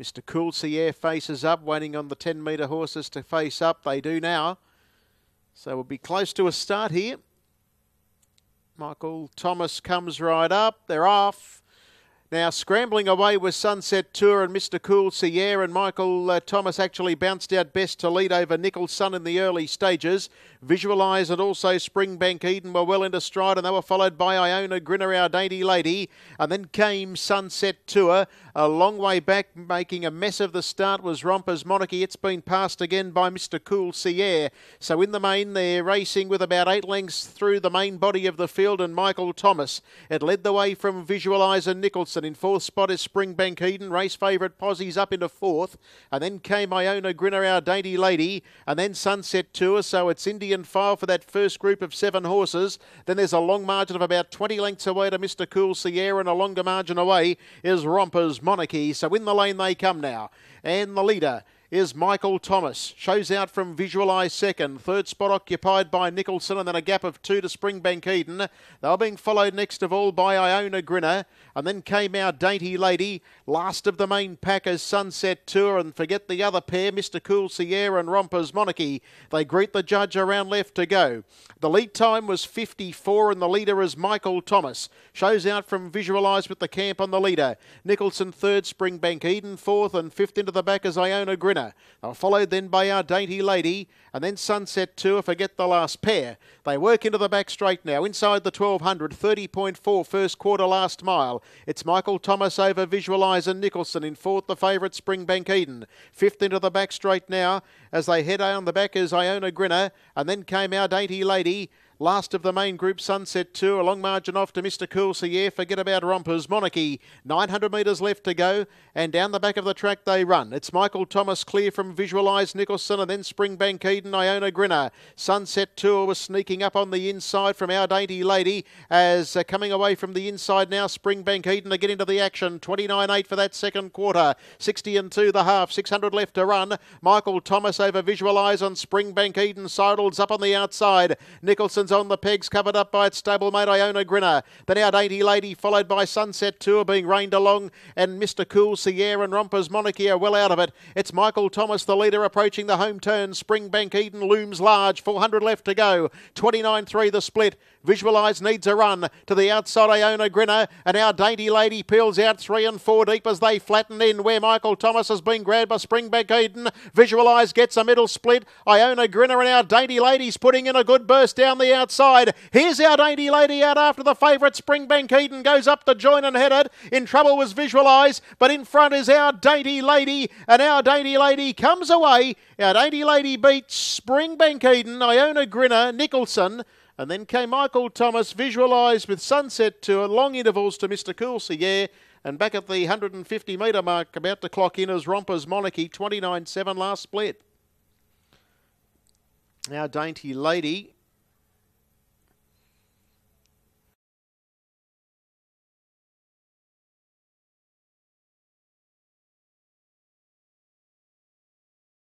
Mr. Cool Sierra faces up, waiting on the 10-metre horses to face up. They do now. So we'll be close to a start here. Michael Thomas comes right up. They're off. Now scrambling away with Sunset Tour and Mr. Cool Sierra, and Michael Thomas actually bounced out best to lead over Nicholson in the early stages. Visualise and also Springbank Eden were well into stride, and they were followed by Iona Grinner, Our Dainty Lady, and then came Sunset Tour. A long way back, making a mess of the start, was Romper's Monarchy. It's been passed again by Mr. Cool Sierra. So in the main, they're racing with about 8 lengths through the main body of the field, and Michael Thomas. It led the way from Visualise and Nicholson. In 4th spot is Springbank Eden. Race favourite Posse's up into 4th. And then came Iona Grinner, Our Dainty Lady. And then Sunset Tour. So it's Indian File for that first group of 7 horses. Then there's a long margin of about 20 lengths away to Mr. Cool Sierra, and a longer margin away is Romper's Monarchy. So in the lane they come now. And the leader is Michael Thomas. Shows out from Visualise second. 3rd spot occupied by Nicholson, and then a gap of 2 to Springbank Eden. They were being followed next of all by Iona Grinner. And then came Our Dainty Lady. Last of the main pack is Sunset Tour, and forget the other pair, Mr. Cool Sierra and Romper's Monarchy. They greet the judge around left to go. The lead time was 54, and the leader is Michael Thomas. Shows out from Visualise with the camp on the leader. Nicholson 3rd, Springbank Eden 4th, and 5th into the back is Iona Grinner. They were followed then by Our Dainty Lady, and then Sunset Tour, forget the last pair. They work into the back straight now, inside the 1200, 30.4 first quarter last mile. It's Michael Thomas over Visualise and Nicholson. In 4th, the favourite Springbank Eden. 5th into the back straight now, as they head on the back is Iona Grinner, and then came Our Dainty Lady. Last of the main group, Sunset Tour, a long margin off to Mr. Cool Sierra. Forget about Romper's Monarchy. 900 metres left to go, and down the back of the track they run. It's Michael Thomas clear from Visualise Nicholson, and then Springbank Eden, Iona Grinner. Sunset Tour was sneaking up on the inside from Our Dainty Lady, as coming away from the inside now, Springbank Eden to get into the action. 29.8 for that second quarter. 60 and 2 the half. 600 left to run. Michael Thomas over Visualise on Springbank Eden. Sidles up on the outside. Nicholson's on the pegs, covered up by its stablemate Iona Grinner. Then Our Dainty Lady, followed by Sunset Tour, being reined along, and Mr. Cool Sierra and Romper's Monarchy are well out of it. It's Michael Thomas, the leader, approaching the home turn. Springbank Eden looms large. 400 left to go. 29.3 the split. Visualise needs a run to the outside, Iona Grinner, and Our Dainty Lady peels out 3 and 4 deep as they flatten in where Michael Thomas has been grabbed by Springbank Eden. Visualise gets a middle split. Iona Grinner and Our Dainty Lady's putting in a good burst down the outside. Here's Our Dainty Lady out after the favourite. Springbank Eden goes up to join and headed. In trouble was Visualise, but in front is Our Dainty Lady, and Our Dainty Lady comes away. Our Dainty Lady beats Springbank Eden, Iona Grinner, Nicholson. And then came Michael Thomas, Visualise with Sunset Tour, long intervals to Mr. Cool Sierra. And back at the 150 metre mark, about to clock in as Romper's Monarchy, 29.7 last split. Our Dainty Lady